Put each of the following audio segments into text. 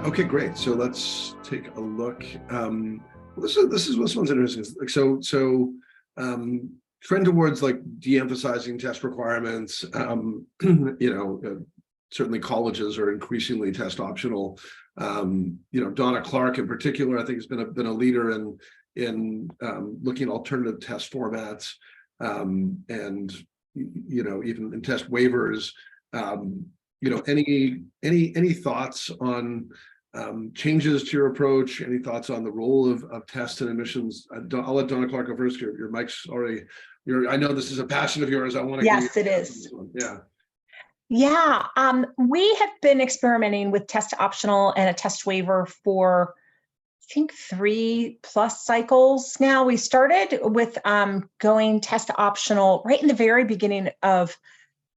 Okay, great. So let's take a look. This one's interesting. Like, trend towards like de-emphasizing test requirements. Certainly colleges are increasingly test optional. Donna Clarke in particular, I think, has been a leader in looking at alternative test formats, and even in test waivers. Any thoughts on changes to your approach? Any thoughts on the role of tests and admissions? I'll let Donna Clarke go first. Your mic's already. I know this is a passion of yours. I want to. Yes, it is. Yeah. Yeah, we have been experimenting with test optional and a test waiver for, I think, 3+ cycles now. We started with going test optional right in the very beginning of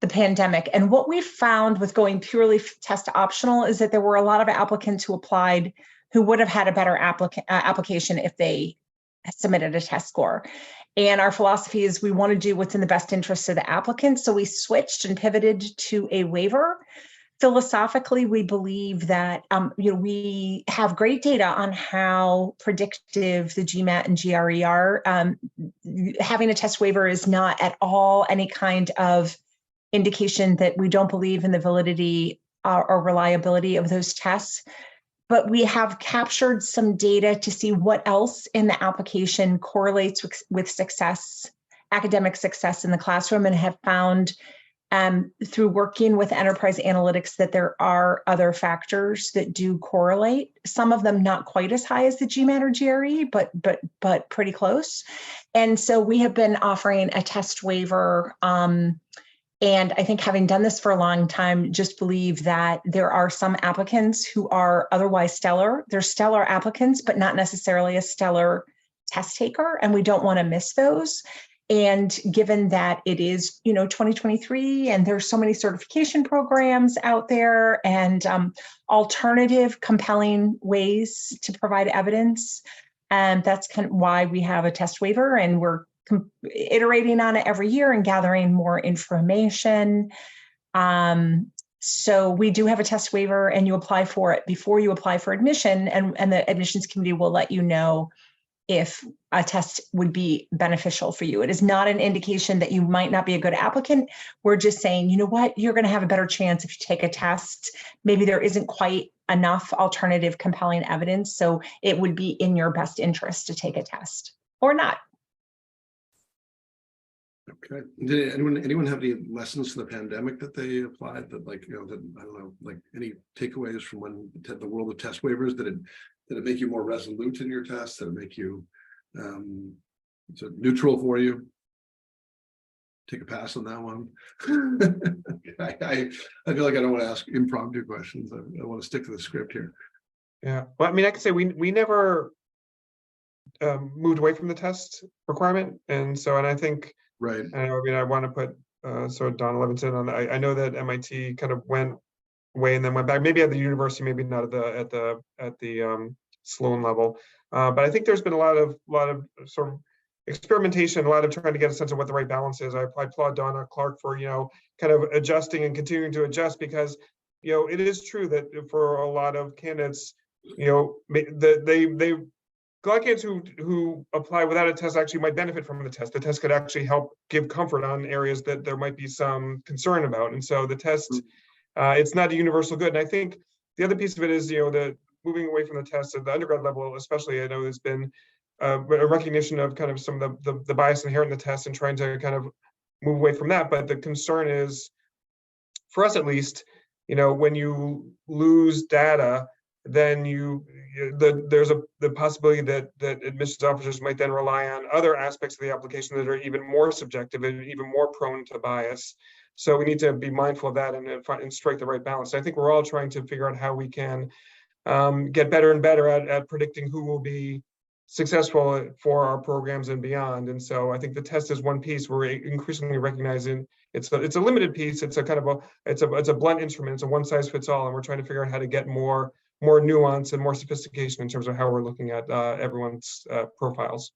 the pandemic. And what we found with going purely test optional is that there were a lot of applicants who applied who would have had a better application if they submitted a test score. And our philosophy is we want to do what's in the best interest of the applicant. So we switched and pivoted to a waiver. Philosophically, we believe that we have great data on how predictive the GMAT and GRE are. Having a test waiver is not at all any kind of indication that we don't believe in the validity or reliability of those tests. But we have captured some data to see what else in the application correlates with success, academic success in the classroom, and have found through working with enterprise analytics that there are other factors that do correlate. Some of them not quite as high as the GMAT or GRE, but pretty close. And so we have been offering a test waiver. And I think, having done this for a long time, just believe that there are some applicants who are otherwise stellar. They're stellar applicants, but not necessarily a stellar test taker. And we don't want to miss those. And given that it is, 2023, and there's so many certification programs out there and alternative compelling ways to provide evidence, and that's kind of why we have a test waiver, and we're iterating on it every year and gathering more information. So we do have a test waiver, and you apply for it before you apply for admission, and the admissions committee will let you know if a test would be beneficial for you. It is not an indication that you might not be a good applicant. We're just saying, you know what, you're going to have a better chance if you take a test. Maybe there isn't quite enough alternative compelling evidence, so it would be in your best interest to take a test or not. Okay. Did anyone have any lessons from the pandemic that they applied that, any takeaways from when the world of test waivers? Did it make you more resolute in your tests? Did it make you is it neutral for you? Take a pass on that one. I feel like I don't want to ask impromptu questions. I want to stick to the script here. Yeah. Well, I mean, I could say we never moved away from the test requirement, and I think. Right. I want to put Donna Levenson on. I know that MIT kind of went away and then went back. Maybe at the university, maybe not at the Sloan level. But I think there's been a lot of sort of experimentation, a lot of trying to get a sense of what the right balance is. I applaud Donna Clarke for kind of adjusting and continuing to adjust, because it is true that for a lot of candidates, they candidates who apply without a test actually might benefit from the test. The test could actually help give comfort on areas that there might be some concern about. And so the test, it's not a universal good. And I think the other piece of it is, the moving away from the test at the undergrad level, especially. I know there's been a recognition of kind of some of the bias inherent in the test and trying to kind of move away from that. But the concern is, for us at least, when you lose data, then there's the possibility that admissions officers might then rely on other aspects of the application that are even more subjective and even more prone to bias. So we need to be mindful of that and strike the right balance. I think we're all trying to figure out how we can get better and better at predicting who will be successful for our programs and beyond. And so I think the test is one piece. We're increasingly recognizing it's a limited piece. It's a kind of it's a blunt instrument. It's a one size fits all, and we're trying to figure out how to get more nuance and more sophistication in terms of how we're looking at everyone's profiles.